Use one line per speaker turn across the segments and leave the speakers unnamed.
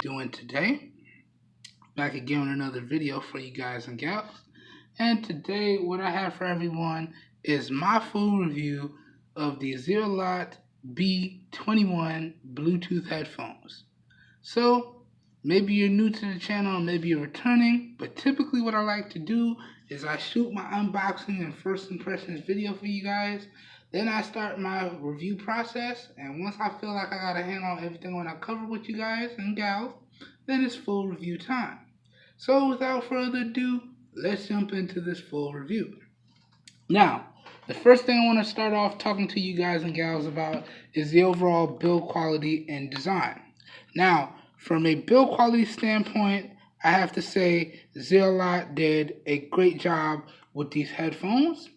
Doing today? Back again with another video for you guys and gals. And today what I have for everyone is my full review of the Zealot B21 Bluetooth headphones. So maybe you're new to the channel or maybe you're returning, but typically what I like to do is I shoot my unboxing and first impressions video for you guys. Then I start my review process, and once I feel like I got a handle on everything when I cover with you guys and gals, then it's full review time. So without further ado, let's jump into this full review. Now, the first thing I want to start off talking to you guys and gals about is the overall build quality and design. Now, from a build quality standpoint, I have to say Zealot did a great job with these headphones.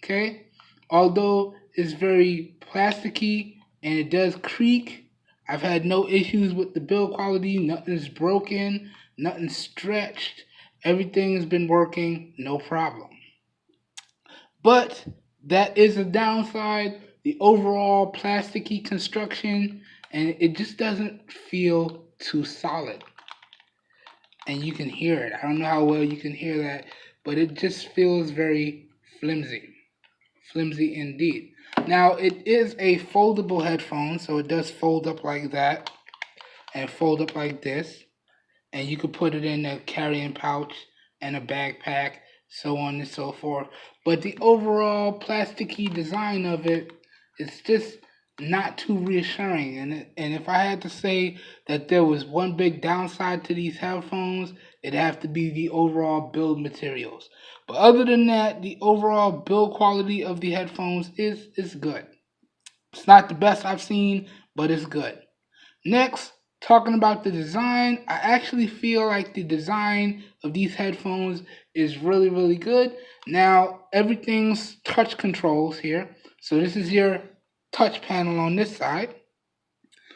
Okay? Although it's very plasticky and it does creak, I've had no issues with the build quality. Nothing's broken, nothing's stretched. Everything has been working, no problem. But that is a downside, the overall plasticky construction, and it just doesn't feel too solid. And you can hear it. I don't know how well you can hear that, but it just feels very flimsy. Flimsy indeed. Now, it is a foldable headphone, so it does fold up like that and fold up like this. And you could put it in a carrying pouch and a backpack, so on and so forth. But the overall plasticky design of it, it's just not too reassuring. And if I had to say that there was one big downside to these headphones, it'd have to be the overall build materials. But other than that, the overall build quality of the headphones is good. It's not the best I've seen, but it's good. Next, talking about the design, I actually feel like the design of these headphones is really, really good. Now, everything's touch controls here. So this is your touch panel on this side.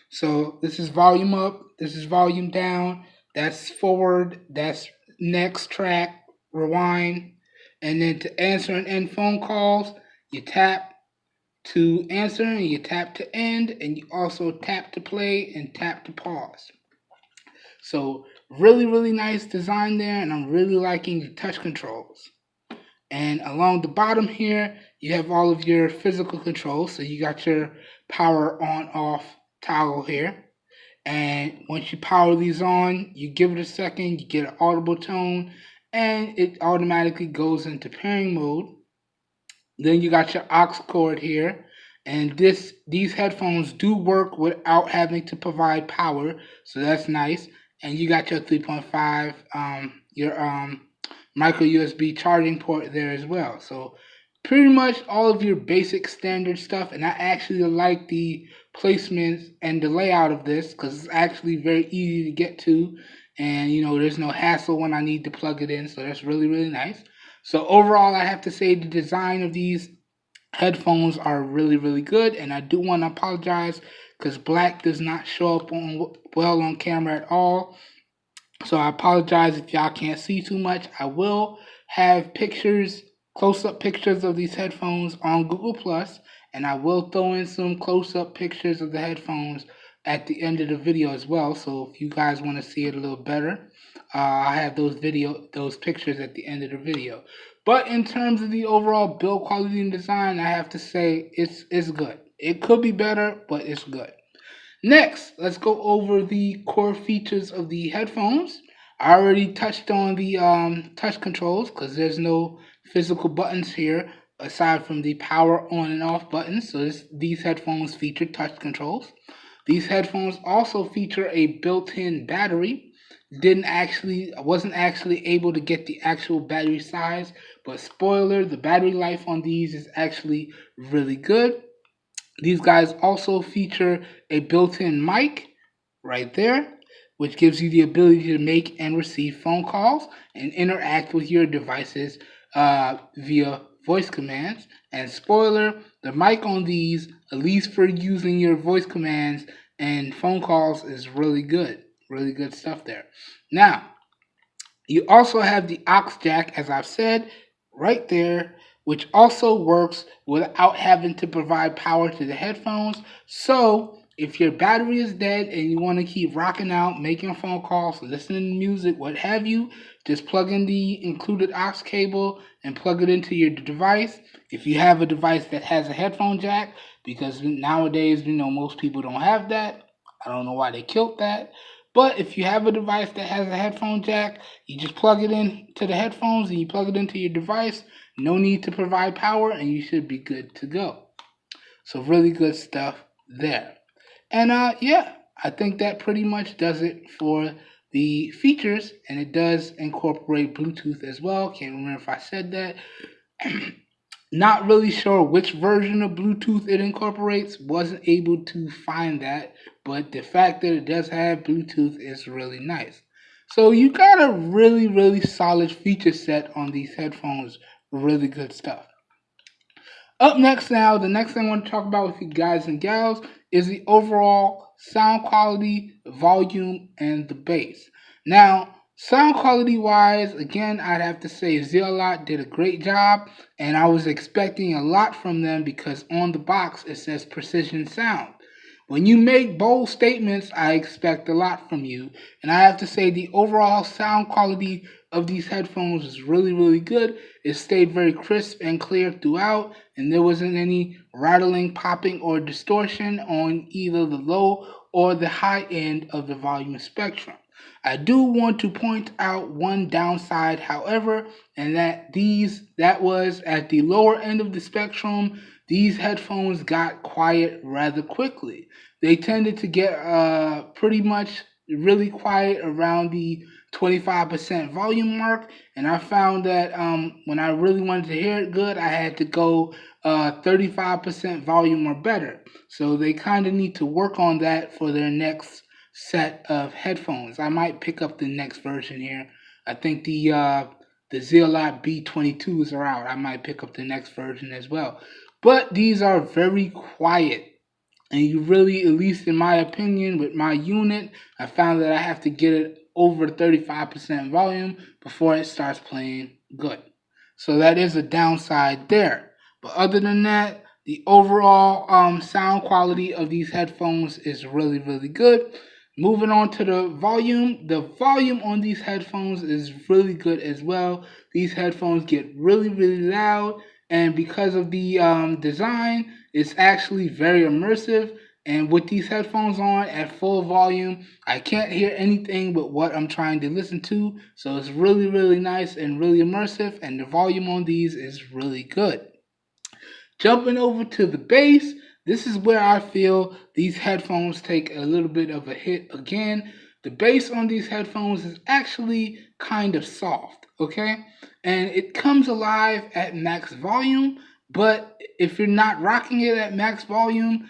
So this is volume up, this is volume down, that's forward, that's next track, rewind. And then to answer and end phone calls, you tap to answer and you tap to end, and you also tap to play and tap to pause. So really, really nice design there, and I'm really liking the touch controls. And along the bottom here, you have all of your physical controls. So you got your power on off toggle here. And once you power these on, you give it a second, you get an audible tone, and it automatically goes into pairing mode. Then you got your aux cord here, and these headphones do work without having to provide power, so that's nice. And you got your 3.5 micro USB charging port there as well. So pretty much all of your basic standard stuff, and I actually like the placements and the layout of this because it's actually very easy to get to. And, there's no hassle when I need to plug it in. So that's really, really nice. So overall, I have to say the design of these headphones are really, really good. And I do want to apologize because black does not show up well on camera at all. So I apologize if y'all can't see too much. I will have pictures, close-up pictures of these headphones on Google+. And I will throw in some close-up pictures of the headphones at the end of the video as well. So if you guys want to see it a little better, I have those pictures at the end of the video. But in terms of the overall build quality and design, I have to say it's good. It could be better, but it's good. Next, let's go over the core features of the headphones. I already touched on the touch controls because there's no physical buttons here aside from the power on and off buttons. So these headphones feature touch controls. These headphones also feature a built-in battery. Wasn't actually able to get the actual battery size, but spoiler, the battery life on these is actually really good. These guys also feature a built-in mic right there, which gives you the ability to make and receive phone calls and interact with your devices via voice commands. And spoiler, the mic on these, at least for using your voice commands and phone calls, is really good. Really good stuff there. Now, you also have the aux jack, as I've said, right there, which also works without having to provide power to the headphones. So if your battery is dead and you want to keep rocking out, making phone calls, listening to music, what have you, just plug in the included aux cable and plug it into your device. If you have a device that has a headphone jack, because nowadays, most people don't have that. I don't know why they killed that. But if you have a device that has a headphone jack, you just plug it in to the headphones and you plug it into your device. No need to provide power, and you should be good to go. So really good stuff there. And yeah, I think that pretty much does it for the features, and it does incorporate Bluetooth as well. Can't remember if I said that. Not really sure which version of Bluetooth it incorporates. Wasn't able to find that, but the fact that it does have Bluetooth is really nice. So you got a really, really solid feature set on these headphones. Really good stuff. Up next now, the next thing I want to talk about with you guys and gals is the overall sound quality, volume, and the bass. Now, sound quality wise, again, I'd have to say Zealot did a great job, and I was expecting a lot from them because on the box it says precision sound. When you make bold statements, I expect a lot from you. And I have to say the overall sound quality of these headphones is really, really good. It stayed very crisp and clear throughout, and there wasn't any rattling, popping, or distortion on either the low or the high end of the volume spectrum. I do want to point out one downside, however, and that was at the lower end of the spectrum. These headphones got quiet rather quickly. They tended to get pretty much really quiet around the 25% volume mark, and I found that when I really wanted to hear it good, I had to go 35% volume or better. So they kind of need to work on that for their next set of headphones. I might pick up the next version here. I think the Zealot B22s are out. I might pick up the next version as well. But these are very quiet. And you really, at least in my opinion, with my unit, I found that I have to get it over 35% volume before it starts playing good. So that is a downside there. But other than that, the overall sound quality of these headphones is really, really good. Moving on to the volume on these headphones is really good as well. These headphones get really, really loud, and because of the design, it's actually very immersive. And with these headphones on at full volume, I can't hear anything but what I'm trying to listen to. So it's really, really nice and really immersive, and the volume on these is really good. Jumping over to the bass, this is where I feel these headphones take a little bit of a hit again. The bass on these headphones is actually kind of soft, okay? And it comes alive at max volume, but if you're not rocking it at max volume,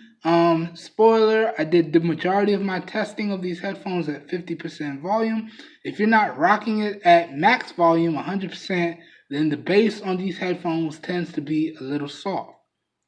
spoiler, I did the majority of my testing of these headphones at 50% volume. If you're not rocking it at max volume, 100%, then the bass on these headphones tends to be a little soft.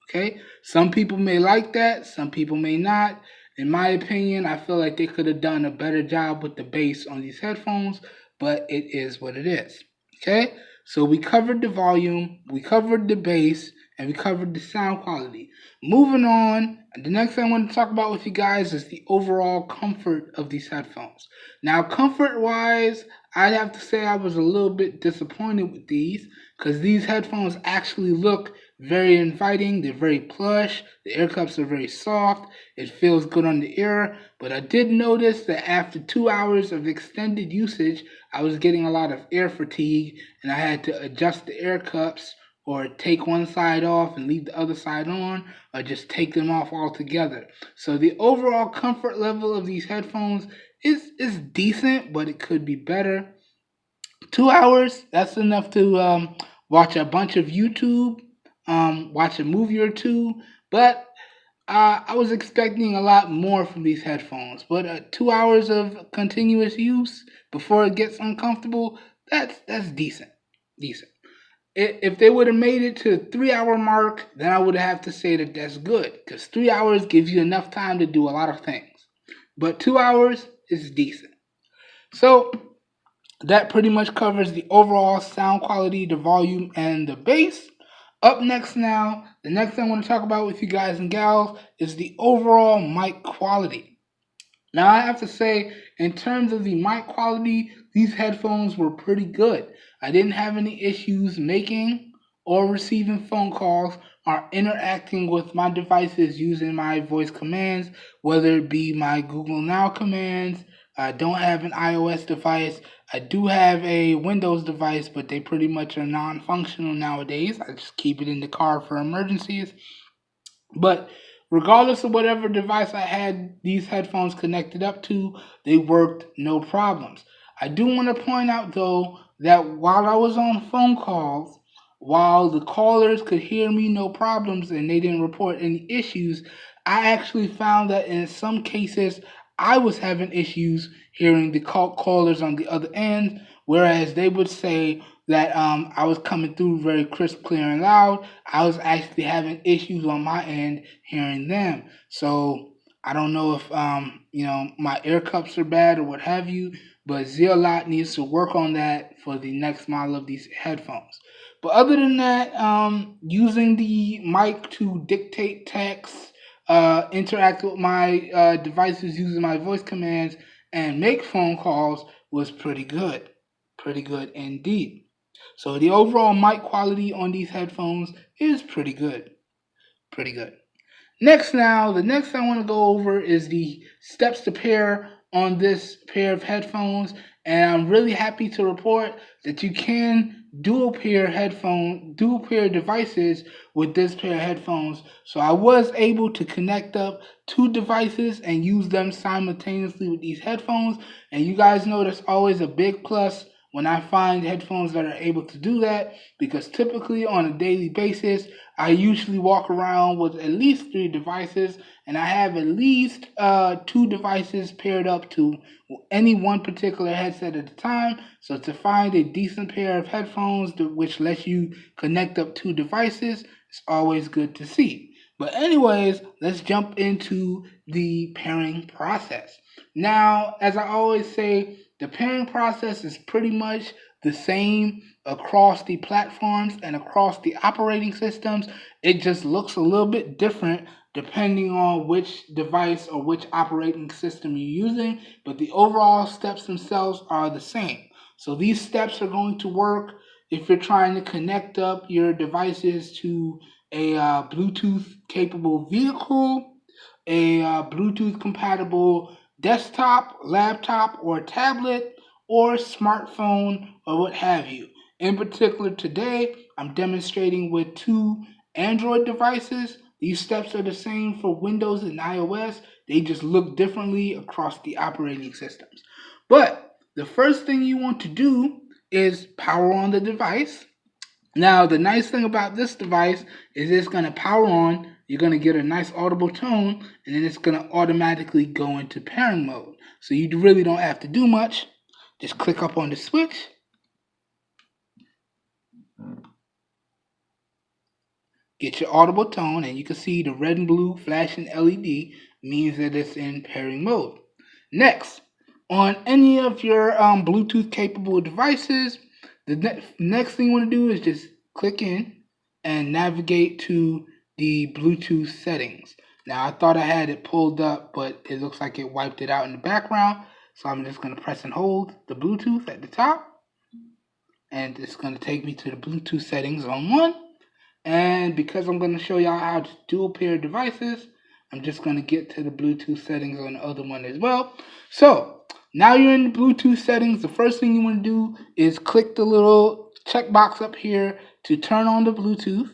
Okay, some people may like that, some people may not. In my opinion, I feel like they could have done a better job with the bass on these headphones, but it is what it is. Okay, so we covered the volume, we covered the bass, and we covered the sound quality. Moving on, the next thing I want to talk about with you guys is the overall comfort of these headphones. Now, comfort-wise, I'd have to say I was a little bit disappointed with these because these headphones actually look very inviting. They're very plush. The ear cups are very soft. It feels good on the ear. But I did notice that after 2 hours of extended usage, I was getting a lot of ear fatigue, and I had to adjust the ear cups or take one side off and leave the other side on, or just take them off altogether. So the overall comfort level of these headphones is decent, but it could be better. 2 hours, that's enough to watch a bunch of YouTube, watch a movie or two, but I was expecting a lot more from these headphones. But 2 hours of continuous use before it gets uncomfortable, that's decent. Decent. If they would have made it to the 3 hour mark, then I would have to say that that's good, because 3 hours gives you enough time to do a lot of things. But 2 hours is decent. So that pretty much covers the overall sound quality, the volume, and the bass. Up next now, the next thing I want to talk about with you guys and gals is the overall mic quality. Now, I have to say, in terms of the mic quality, these headphones were pretty good. I didn't have any issues making or receiving phone calls or interacting with my devices using my voice commands, whether it be my Google Now commands. I don't have an iOS device. I do have a Windows device, but they pretty much are non functional nowadays. I just keep it in the car for emergencies. But regardless of whatever device I had these headphones connected up to, they worked no problems. I do want to point out though that while I was on phone calls, while the callers could hear me no problems and they didn't report any issues, I actually found that in some cases I was having issues hearing the callers on the other end, whereas they would say that I was coming through very crisp, clear, and loud. I was actually having issues on my end hearing them. So I don't know if my ear cups are bad or what have you, but Zealot needs to work on that for the next model of these headphones. But other than that, using the mic to dictate text, interact with my devices using my voice commands, and make phone calls was pretty good. Pretty good indeed. So the overall mic quality on these headphones is pretty good. Pretty good. The next thing I want to go over is the steps to pair on this pair of headphones. And I'm really happy to report that you can dual pair devices with this pair of headphones. So I was able to connect up two devices and use them simultaneously with these headphones. And you guys know that's always a big plus when I find headphones that are able to do that, because typically on a daily basis, I usually walk around with at least 3 devices, and I have at least 2 devices paired up to any one particular headset at a time. So to find a decent pair of headphones which lets you connect up 2 devices, it's always good to see. But anyways, let's jump into the pairing process. Now, as I always say, the pairing process is pretty much the same across the platforms and across the operating systems. It just looks a little bit different depending on which device or which operating system you're using, but the overall steps themselves are the same. So these steps are going to work if you're trying to connect up your devices to a Bluetooth capable vehicle, a Bluetooth compatible desktop, laptop, or tablet, or smartphone, or what have you. In particular, today, I'm demonstrating with 2 Android devices. These steps are the same for Windows and iOS. They just look differently across the operating systems. But the first thing you want to do is power on the device. Now, the nice thing about this device is it's going to power on, you're going to get a nice audible tone, and then it's going to automatically go into pairing mode. So you really don't have to do much. Just click up on the switch. Get your audible tone, and you can see the red and blue flashing LED means that it's in pairing mode. Next, on any of your Bluetooth capable devices, the next thing you want to do is just click in and navigate to the Bluetooth settings. Now, I thought I had it pulled up, but it looks like it wiped it out in the background. So I'm just going to press and hold the Bluetooth at the top. And it's going to take me to the Bluetooth settings on one. And because I'm going to show y'all how to dual pair devices, I'm just going to get to the Bluetooth settings on the other one as well. So now you're in the Bluetooth settings. The first thing you want to do is click the little checkbox up here to turn on the Bluetooth.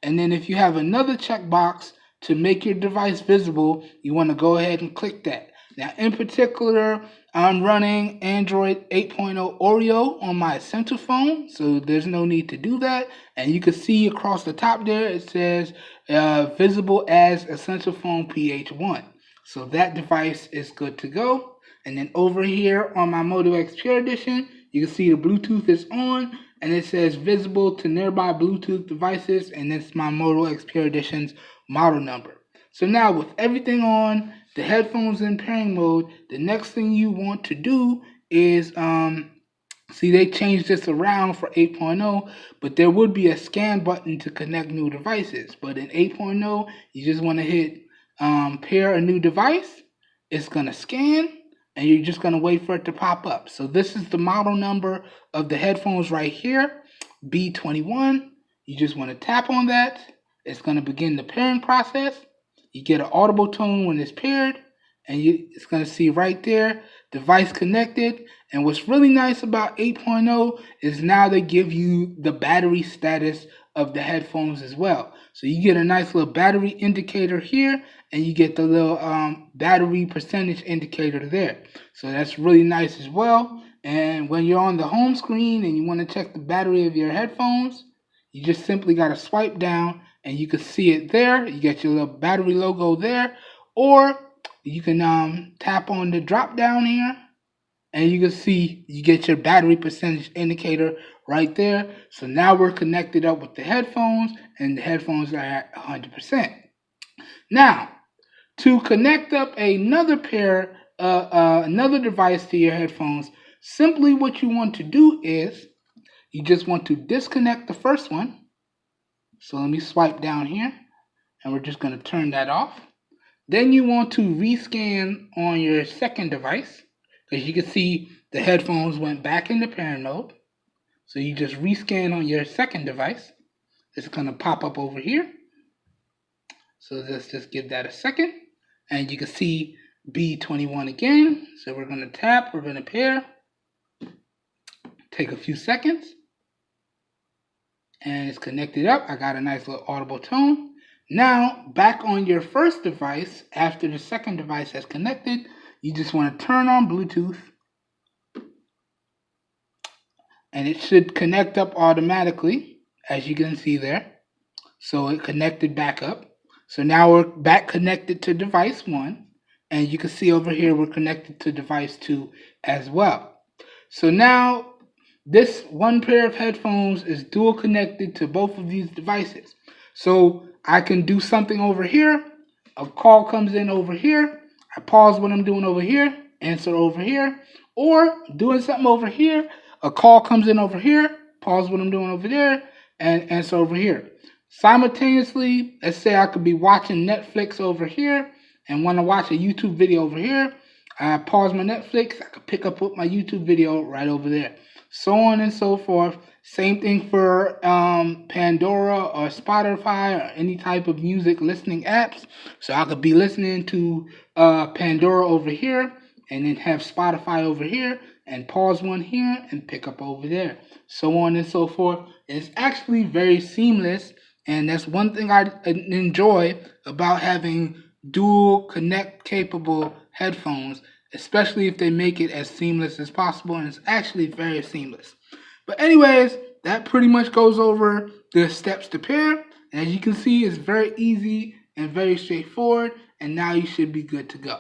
And then if you have another checkbox to make your device visible, you want to go ahead and click that. Now, in particular, I'm running Android 8.0 Oreo on my Essential phone, so there's no need to do that. And you can see across the top there, it says visible as Essential Phone PH1. So that device is good to go. And then over here on my Moto X Pure Edition, you can see the Bluetooth is on, and it says visible to nearby Bluetooth devices, and that's my Moto X Pure Edition's model number. So now with everything on, the headphones in pairing mode, the next thing you want to do is See, they changed this around for 8.0, but there would be a scan button to connect new devices. But in 8.0, you just want to hit pair a new device. It's going to scan, and you're just going to wait for it to pop up. So this is the model number of the headphones right here, B21. You just want to tap on that. It's going to begin the pairing process. You get an audible tone when it's paired, and it's going to see right there, device connected. And what's really nice about 8.0 is now they give you the battery status of the headphones as well. So you get a nice little battery indicator here, and you get the little battery percentage indicator there. So that's really nice as well. And when you're on the home screen and you want to check the battery of your headphones, you just simply got to swipe down and you can see it there. You get your little battery logo there. Or you can tap on the drop down here, and you can see you get your battery percentage indicator right there. So now we're connected up with the headphones, and the headphones are at 100%. Now, to connect up another another device to your headphones, simply what you want to do is you just want to disconnect the first one. So let me swipe down here, and we're just going to turn that off. Then you want to rescan on your second device. As you can see, the headphones went back into pairing mode. So you just rescan on your second device. It's going to pop up over here. So let's just give that a second. And you can see B21 again. So we're going to tap, we're going to pair. Take a few seconds. And it's connected up. I got a nice little audible tone. Now, back on your first device, after the second device has connected, you just want to turn on Bluetooth, and it should connect up automatically, as you can see there. So it connected back up. So now we're back connected to device 1, and you can see over here we're connected to device 2 as well. So now this one pair of headphones is dual connected to both of these devices. So I can do something over here, a call comes in over here, I pause what I'm doing over here, answer over here, or doing something over here, a call comes in over here, pause what I'm doing over there, and answer over here. Simultaneously, let's say I could be watching Netflix over here and want to watch a YouTube video over here. I pause my Netflix, I could pick up with my YouTube video right over there. So on and so forth. Same thing for Pandora or Spotify or any type of music listening apps. So I could be listening to Pandora over here and then have Spotify over here and pause one here and pick up over there. So on and so forth. It's actually very seamless, and that's one thing I enjoy about having dual connect capable headphones, especially if they make it as seamless as possible, and it's actually very seamless. But anyways, that pretty much goes over the steps to pair. And as you can see, it's very easy and very straightforward, and now you should be good to go.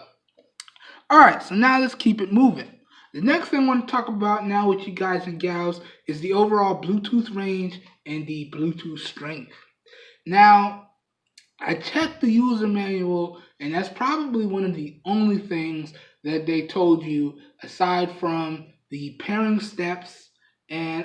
Alright, so now let's keep it moving. The next thing I want to talk about now with you guys and gals is the overall Bluetooth range and the Bluetooth strength. Now, I checked the user manual, and that's probably one of the only things that they told you aside from the pairing steps and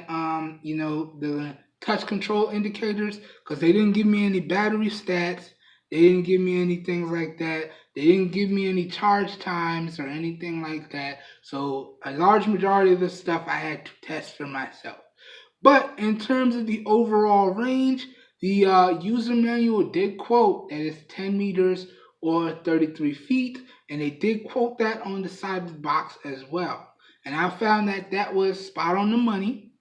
the touch control indicators, because they didn't give me any battery stats, they didn't give me any things like that, they didn't give me any charge times or anything like that. So a large majority of this stuff I had to test for myself. But in terms of the overall range, the user manual did quote that it's 10 meters or 33 feet, and they did quote that on the side of the box as well. And I found that that was spot on the money.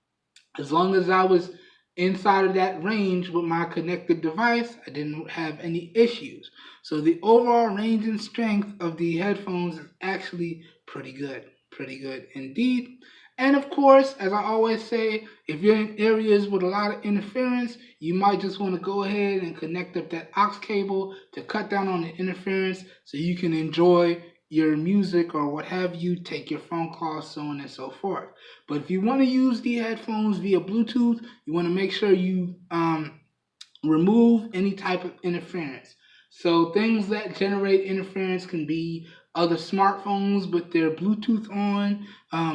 As long as I was inside of that range with my connected device, I didn't have any issues. So the overall range and strength of the headphones is actually pretty good indeed. And of course, as I always say, if you're in areas with a lot of interference, you might just want to go ahead and connect up that aux cable to cut down on the interference so you can enjoy your music or what have you, take your phone calls, so on and so forth. But if you want to use the headphones via Bluetooth, you want to make sure you remove any type of interference. So things that generate interference can be other smartphones with their Bluetooth on,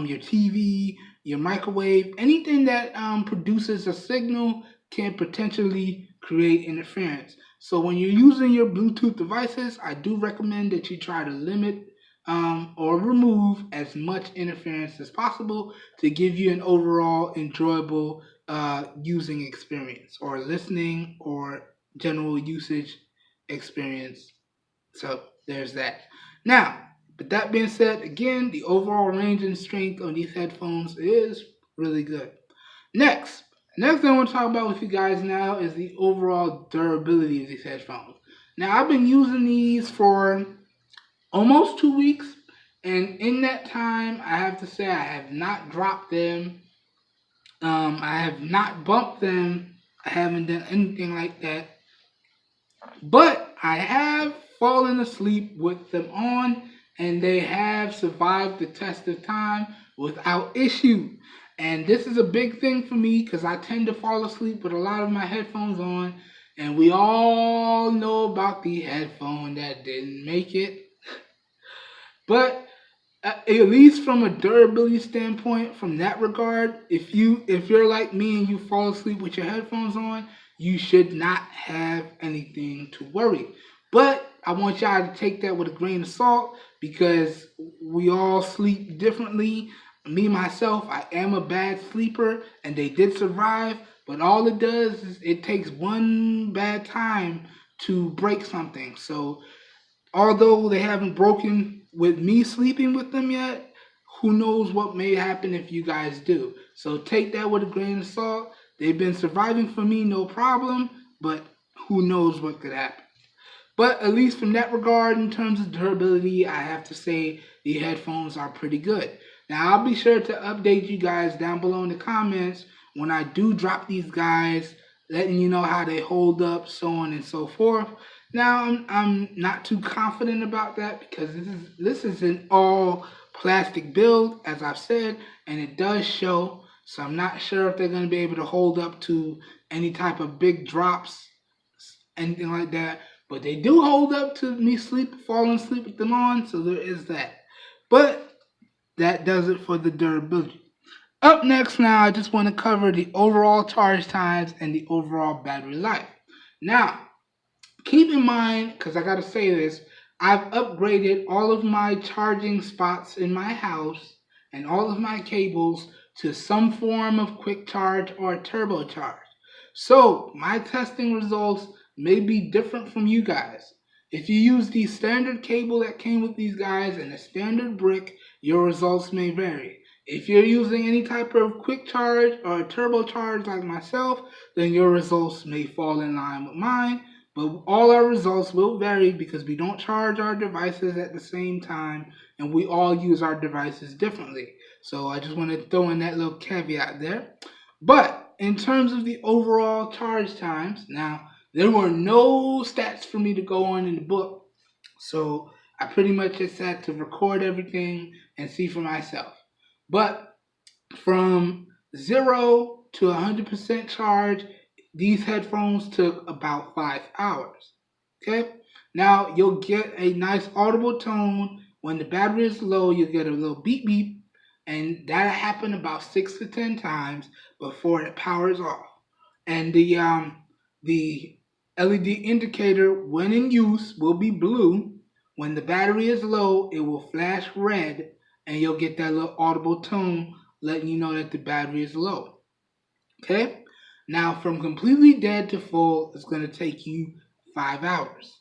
your TV, your microwave, anything that produces a signal can potentially create interference. So when you're using your Bluetooth devices, I do recommend that you try to limit or remove as much interference as possible to give you an overall enjoyable using experience or listening or general usage experience. So there's that. Now, but that being said, again, the overall range and strength on these headphones is really good. Next, next thing I want to talk about with you guys now is the overall durability of these headphones. Now, I've been using these for almost 2 weeks, and in that time, I have to say I have not dropped them. I have not bumped them. I haven't done anything like that. But I have fallen asleep with them on, and they have survived the test of time without issue. And this is a big thing for me because I tend to fall asleep with a lot of my headphones on, and we all know about the headphone that didn't make it. But at least from a durability standpoint, from that regard, if you're like me and you fall asleep with your headphones on, you should not have anything to worry. But I want y'all to take that with a grain of salt because we all sleep differently. Me myself, I am a bad sleeper, and they did survive. But all it does is it takes one bad time to break something. So although they haven't broken with me sleeping with them yet, who knows what may happen if you guys do. So take that with a grain of salt. They've been surviving for me, no problem, but who knows what could happen. But at least from that regard, in terms of durability, I have to say the headphones are pretty good. Now, I'll be sure to update you guys down below in the comments when I do drop these guys, letting you know how they hold up, so on and so forth. Now, I'm not too confident about that because this is an all plastic build, as I've said, and it does show. So I'm not sure if they're going to be able to hold up to any type of big drops, anything like that. But they do hold up to me falling asleep with them on, so there is that. But that does it for the durability. Up next now, I just want to cover the overall charge times and the overall battery life. Now, keep in mind, because I got to say this, I've upgraded all of my charging spots in my house and all of my cables to some form of quick charge or turbocharge. So my testing results may be different from you guys. If you use the standard cable that came with these guys and a standard brick, your results may vary. If you're using any type of quick charge or turbocharge like myself, then your results may fall in line with mine. But all our results will vary because we don't charge our devices at the same time and we all use our devices differently. So I just want to throw in that little caveat there. But in terms of the overall charge times, now there were no stats for me to go on in the book. So I pretty much just had to record everything and see for myself. But from 0 to 100% charge, these headphones took about 5 hours. Okay? Now, you'll get a nice audible tone. When the battery is low, you'll get a little beep beep. And that'll happen about 6 to 10 times before it powers off. And the LED indicator, when in use, will be blue. When the battery is low, it will flash red. And you'll get that little audible tone letting you know that the battery is low. Okay? Now, from completely dead to full, it's going to take you 5 hours.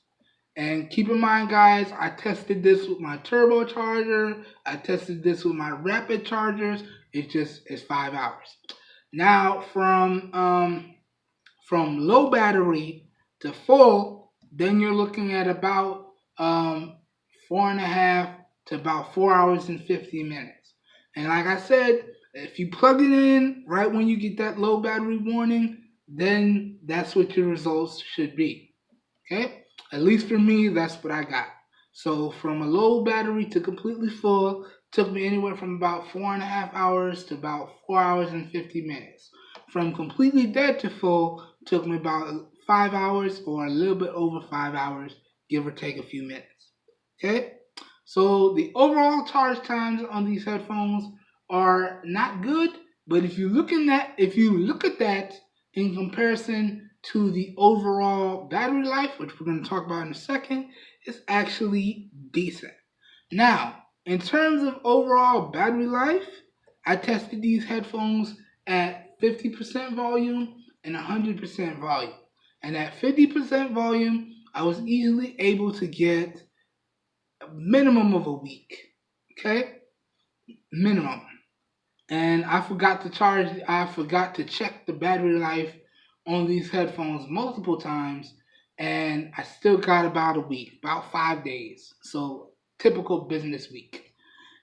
And keep in mind, guys, I tested this with my turbocharger. I tested this with my rapid chargers. It's 5 hours. Now, from low battery to full, then you're looking at about 4.5 to about 4 hours and 50 minutes. And like I said, if you plug it in right when you get that low battery warning, then that's what your results should be. Okay? At least for me, that's what I got. So from a low battery to completely full, took me anywhere from about 4.5 hours to about 4 hours and 50 minutes. From completely dead to full, took me about 5 hours or a little bit over 5 hours, give or take a few minutes. Okay? So the overall charge times on these headphones are not good, but if you look at that in comparison to the overall battery life, which we're going to talk about in a second, it's actually decent. Now, in terms of overall battery life, I tested these headphones at 50% volume and 100% volume. And at 50% volume, I was easily able to get a minimum of a week. Okay? Minimum. And I forgot to check the battery life on these headphones multiple times, and I still got about a week, about 5 days. So, typical business week.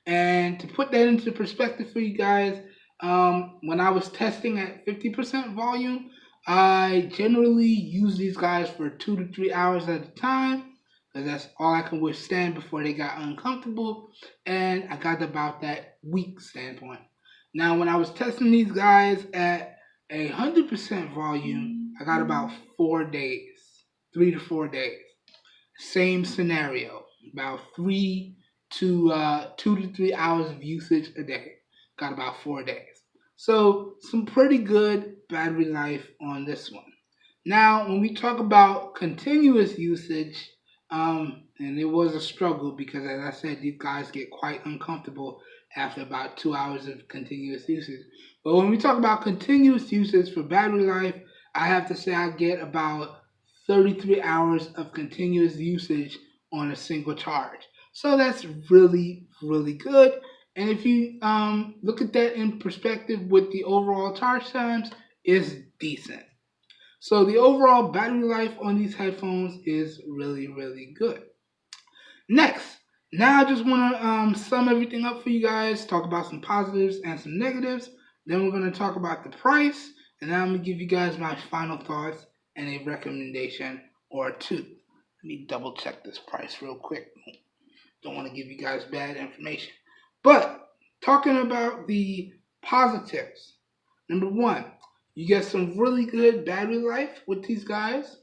And to put that into perspective for you guys, when I was testing at 50% volume, I generally use these guys for 2 to 3 hours at a time because that's all I can withstand before they got uncomfortable. And I got about that week standpoint. Now, when I was testing these guys at 100% volume, I got about 4 days, 3 to 4 days. Same scenario, about 2 to 3 hours of usage a day. Got about 4 days. So some pretty good battery life on this one. Now, when we talk about continuous usage, and it was a struggle because, as I said, these guys get quite uncomfortable after about 2 hours of continuous usage. But when we talk about continuous usage for battery life, I have to say I get about 33 hours of continuous usage on a single charge. So that's really, really good. And if you look at that in perspective with the overall charge times, it's decent. So the overall battery life on these headphones is really, really good. Next, now I just want to sum everything up for you guys, talk about some positives and some negatives. Then we're going to talk about the price, and then I'm going to give you guys my final thoughts and a recommendation or two. Let me double check this price real quick. Don't want to give you guys bad information. But talking about the positives, number one, you get some really good battery life with these guys,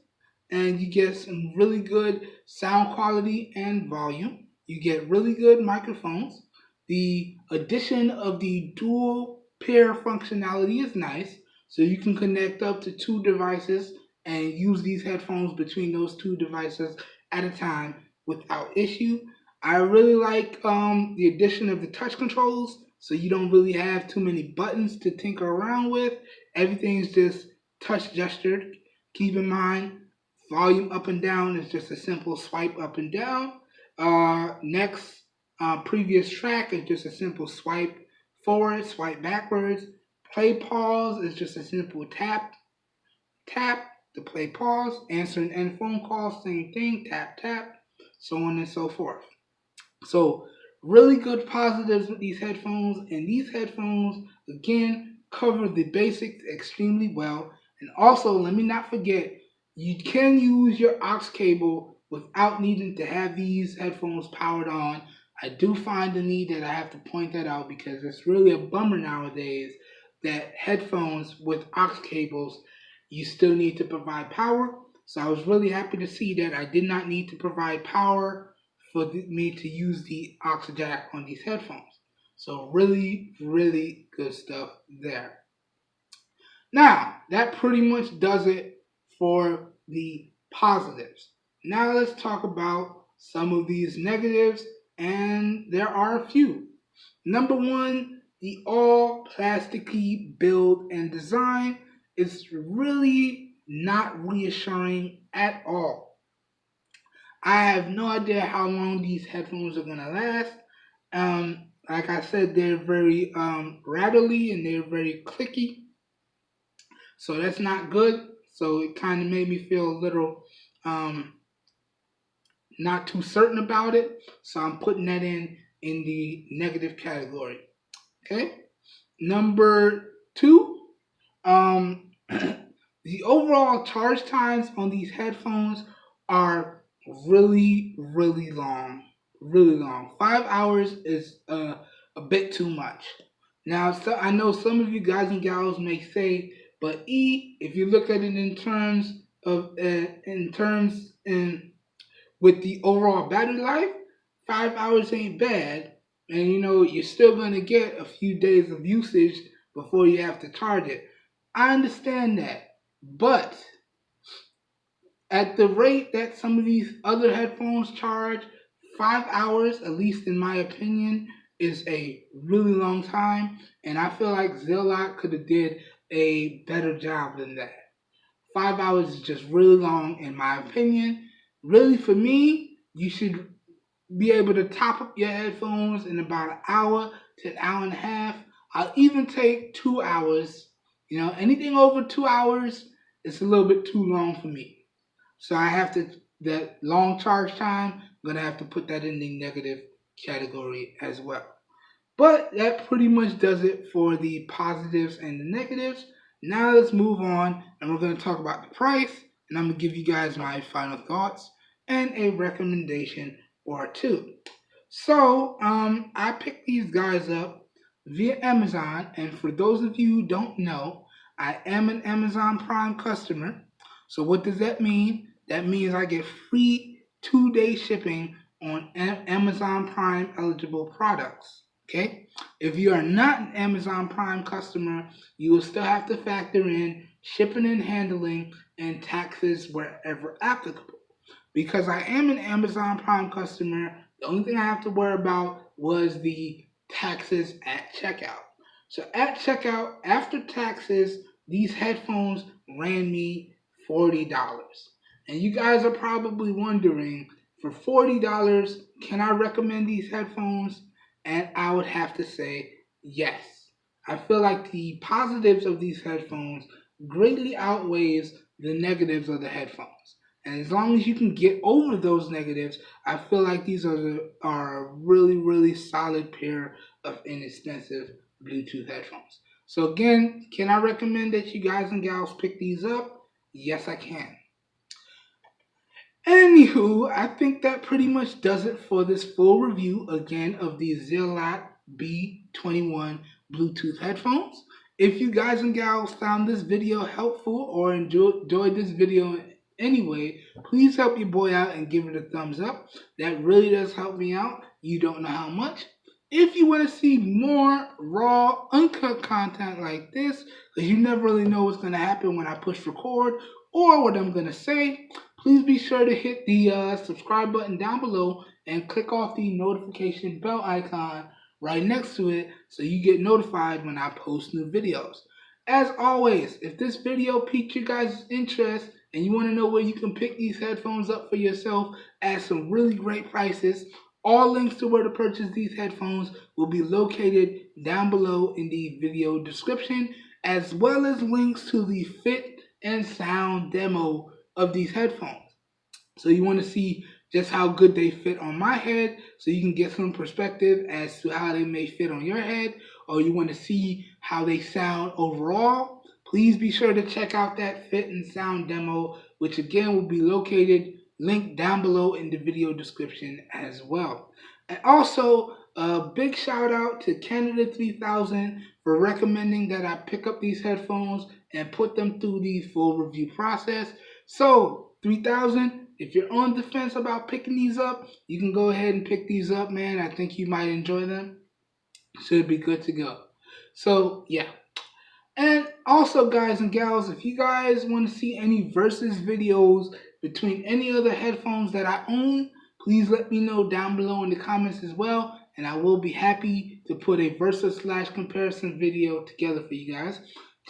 and you get some really good sound quality and volume. You get really good microphones. The addition of the dual pair functionality is nice, so you can connect up to 2 devices and use these headphones between those 2 devices at a time without issue. I really like the addition of the touch controls, so you don't really have too many buttons to tinker around with. Everything's just touch gestured. Keep in mind, volume up and down is just a simple swipe up and down. Next, previous track is just a simple swipe forward, swipe backwards. Play pause is just a simple tap to play pause. Answer and end phone calls, same thing, tap, so on and so forth. So really good positives with these headphones, and these headphones again cover the basics extremely well. And also, let me not forget, you can use your aux cable without needing to have these headphones powered on. I do find the need that I have to point that out because it's really a bummer nowadays that headphones with aux cables, you still need to provide power. So I was really happy to see that I did not need to provide power for me to use the aux jack on these headphones. So really, really good stuff there. Now, that pretty much does it for the positives. Now let's talk about some of these negatives, and there are a few. Number one, the all plasticky build and design is really not reassuring at all. I have no idea how long these headphones are gonna last. Like I said, they're very rattly and they're very clicky, so that's not good. So it kind of made me feel a little not too certain about it. So I'm putting that in the negative category. Okay. Number two, the overall charge times on these headphones are really, really long. Really long. 5 hours is a bit too much. Now, so I know some of you guys and gals may say, but if you look at it in terms of with the overall battery life, 5 hours ain't bad, and you're still gonna get a few days of usage before you have to charge it. I understand that, but at the rate that some of these other headphones charge, 5 hours, at least in my opinion, is a really long time, and I feel like Zealot could have did a better job than that. 5 hours is just really long in my opinion. Really, for me, you should be able to top up your headphones in about an hour to an hour and a half. I'll even take 2 hours. Anything over 2 hours, it's a little bit too long for me. So I have to, that long charge time, I'm going to have to put that in the negative category as well. But that pretty much does it for the positives and the negatives. Now let's move on, and we're going to talk about the price, and I'm going to give you guys my final thoughts and a recommendation or two. So I picked these guys up via Amazon, and for those of you who don't know, I am an Amazon Prime customer. So what does that mean? That means I get free 2-day shipping on Amazon Prime eligible products. Okay? If you are not an Amazon Prime customer, you will still have to factor in shipping and handling and taxes wherever applicable. Because I am an Amazon Prime customer, the only thing I have to worry about was the taxes at checkout. So at checkout, after taxes, these headphones ran me $40. And you guys are probably wondering, for $40, can I recommend these headphones? And I would have to say yes. I feel like the positives of these headphones greatly outweighs the negatives of the headphones. And as long as you can get over those negatives, I feel like these are a really, really solid pair of inexpensive Bluetooth headphones. So again, can I recommend that you guys and gals pick these up? Yes, I can. Anywho, I think that pretty much does it for this full review, again, of the Zealot B21 Bluetooth headphones. If you guys and gals found this video helpful or enjoyed this video anyway, please help your boy out and give it a thumbs up. That really does help me out. You don't know how much. If you want to see more raw, uncut content like this, because you never really know what's going to happen when I push record or what I'm going to say, please be sure to hit the subscribe button down below and click off the notification bell icon right next to it so you get notified when I post new videos. As always, if this video piqued you guys' interest and you want to know where you can pick these headphones up for yourself at some really great prices, all links to where to purchase these headphones will be located down below in the video description, as well as links to the fit and sound demo of these headphones. So you want to see just how good they fit on my head, so you can get some perspective as to how they may fit on your head, or you want to see how they sound overall, please be sure to check out that fit and sound demo, which again will be located, linked down below in the video description as well. And also, a big shout out to Canada 3000 for recommending that I pick up these headphones and put them through the full review process. So, 3000, if you're on the fence about picking these up, you can go ahead and pick these up, man. I think you might enjoy them. Should be good to go. So, yeah. And also, guys and gals, if you guys want to see any versus videos between any other headphones that I own, please let me know down below in the comments as well, and I will be happy to put a versus/comparison video together for you guys.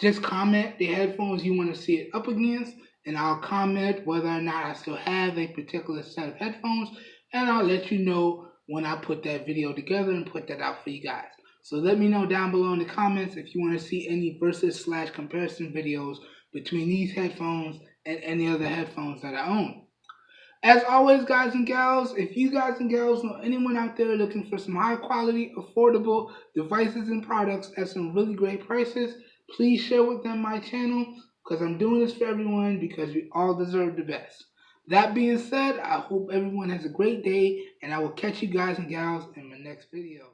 Just comment the headphones you want to see it up against, and I'll comment whether or not I still have a particular set of headphones, and I'll let you know when I put that video together and put that out for you guys. So let me know down below in the comments if you want to see any versus/comparison videos between these headphones and any other headphones that I own. As always, guys and gals, if you guys and gals know anyone out there looking for some high quality, affordable devices and products at some really great prices, please share with them my channel, because I'm doing this for everyone because we all deserve the best. That being said, I hope everyone has a great day, and I will catch you guys and gals in my next video.